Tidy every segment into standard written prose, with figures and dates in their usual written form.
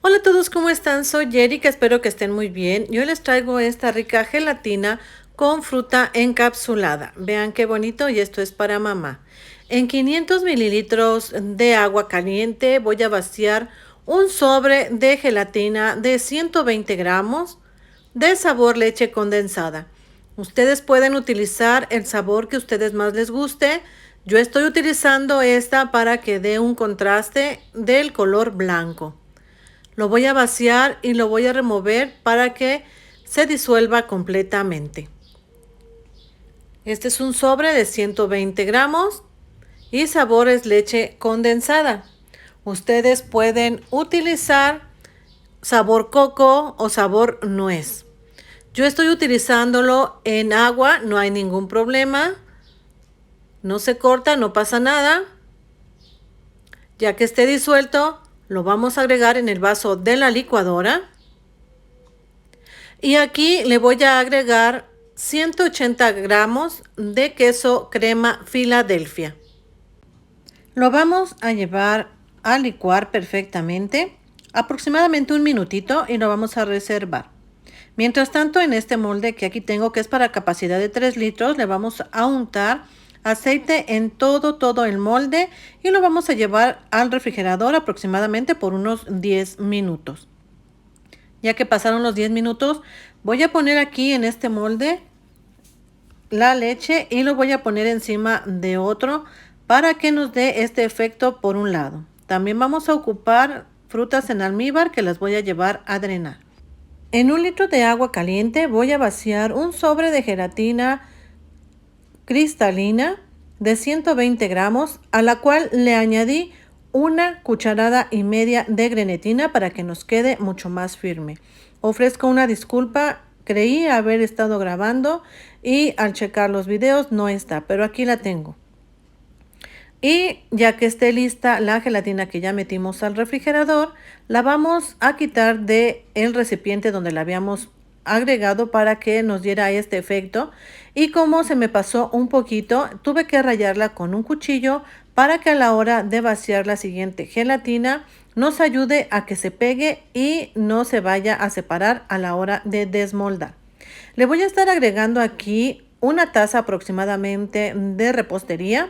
Hola a todos, ¿cómo están? Soy Erika, espero que estén muy bien. Yo les traigo esta rica gelatina con fruta encapsulada. Vean qué bonito y esto es para mamá. En 500 mililitros de agua caliente voy a vaciar un sobre de gelatina de 120 gramos de sabor leche condensada. Ustedes pueden utilizar el sabor que a ustedes más les guste. Yo estoy utilizando esta para que dé un contraste del color blanco. Lo voy a vaciar y lo voy a remover para que se disuelva completamente. Este es un sobre de 120 gramos y sabor es leche condensada. Ustedes pueden utilizar sabor coco o sabor nuez. Yo estoy utilizándolo en agua, no hay ningún problema. No se corta, no pasa nada. Ya que esté disuelto, lo vamos a agregar en el vaso de la licuadora. Y aquí le voy a agregar 180 gramos de queso crema Filadelfia. Lo vamos a llevar a licuar perfectamente, aproximadamente un minutito, y lo vamos a reservar. Mientras tanto, en este molde que aquí tengo, que es para capacidad de 3 litros, le vamos a untar aceite en todo el molde y lo vamos a llevar al refrigerador aproximadamente por unos 10 minutos. Ya que pasaron los 10 minutos, voy a poner aquí en este molde la leche y lo voy a poner encima de otro para que nos dé este efecto por un lado. También vamos a ocupar frutas en almíbar que las voy a llevar a drenar. En un litro de agua caliente voy a vaciar un sobre de gelatina cristalina de 120 gramos, a la cual le añadí una cucharada y media de grenetina para que nos quede mucho más firme. Ofrezco una disculpa, creí haber estado grabando y al checar los videos no está, pero aquí la tengo. Y ya que esté lista la gelatina que ya metimos al refrigerador, la vamos a quitar del recipiente donde la habíamos agregado para que nos diera este efecto. Y como se me pasó un poquito, tuve que rallarla con un cuchillo para que a la hora de vaciar la siguiente gelatina nos ayude a que se pegue y no se vaya a separar a la hora de desmoldar. Le voy a estar agregando aquí una taza aproximadamente de repostería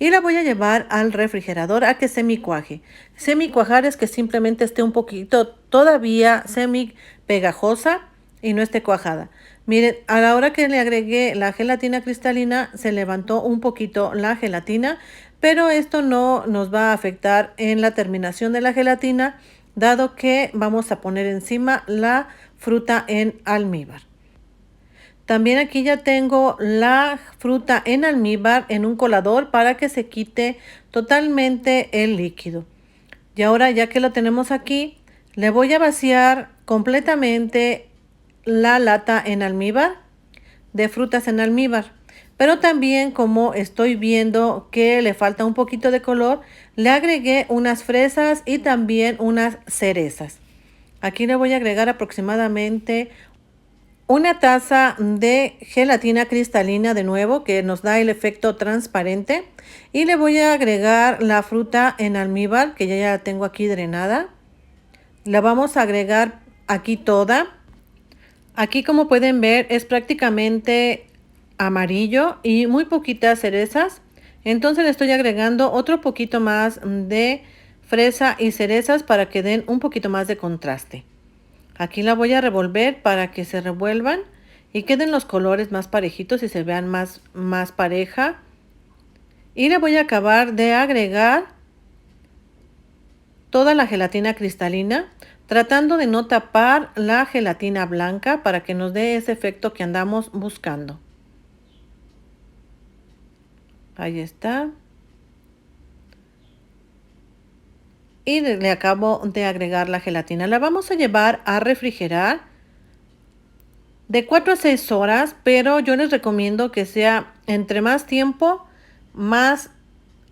y la voy a llevar al refrigerador a que semicuaje. Semicuajar es que simplemente esté un poquito todavía semi pegajosa y no esté cuajada. Miren, a la hora que le agregué la gelatina cristalina se levantó un poquito la gelatina, pero esto no nos va a afectar en la terminación de la gelatina, dado que vamos a poner encima la fruta en almíbar. También aquí ya tengo la fruta en almíbar en un colador para que se quite totalmente el líquido. Y ahora, ya que lo tenemos aquí, le voy a vaciar completamente la lata en almíbar de frutas en almíbar. Pero también, como estoy viendo que le falta un poquito de color, le agregué unas fresas y también unas cerezas. Aquí le voy a agregar aproximadamente una taza de gelatina cristalina de nuevo, que nos da el efecto transparente, y le voy a agregar la fruta en almíbar que ya la tengo aquí drenada. La vamos a agregar aquí toda. Aquí, como pueden ver, es prácticamente amarillo y muy poquitas cerezas. Entonces le estoy agregando otro poquito más de fresa y cerezas para que den un poquito más de contraste. Aquí la voy a revolver para que se revuelvan y queden los colores más parejitos y se vean más pareja. Y le voy a acabar de agregar toda la gelatina cristalina, tratando de no tapar la gelatina blanca para que nos dé ese efecto que andamos buscando. Ahí está. Y le acabo de agregar la gelatina. La vamos a llevar a refrigerar de 4 a 6 horas, pero yo les recomiendo que sea entre más tiempo, más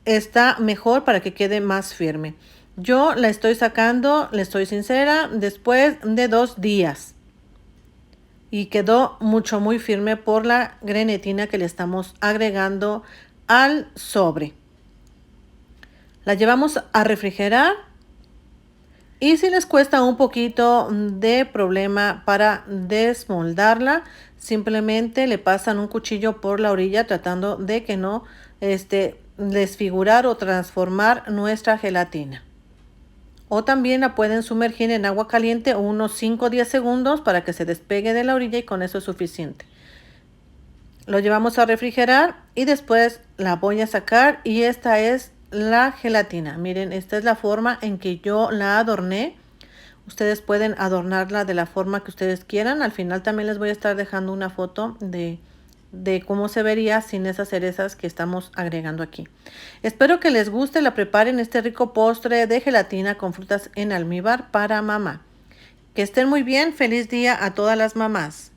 está mejor para que quede más firme. Yo la estoy sacando, le estoy sincera, después de 2 días. Y quedó muy firme por la grenetina que le estamos agregando al sobre. La llevamos a refrigerar Y si les cuesta un poquito de problema para desmoldarla, simplemente le pasan un cuchillo por la orilla tratando de que no desfigurar o transformar nuestra gelatina. O también la pueden sumergir en agua caliente unos 5 o 10 segundos para que se despegue de la orilla y con eso es suficiente. Lo llevamos a refrigerar y después la voy a sacar y esta es la gelatina. Miren, esta es la forma en que yo la adorné. Ustedes pueden adornarla de la forma que ustedes quieran. Al final también les voy a estar dejando una foto de cómo se vería sin esas cerezas que estamos agregando aquí. Espero que les guste, la preparen este rico postre de gelatina con frutas en almíbar para mamá. Que estén muy bien, feliz día a todas las mamás.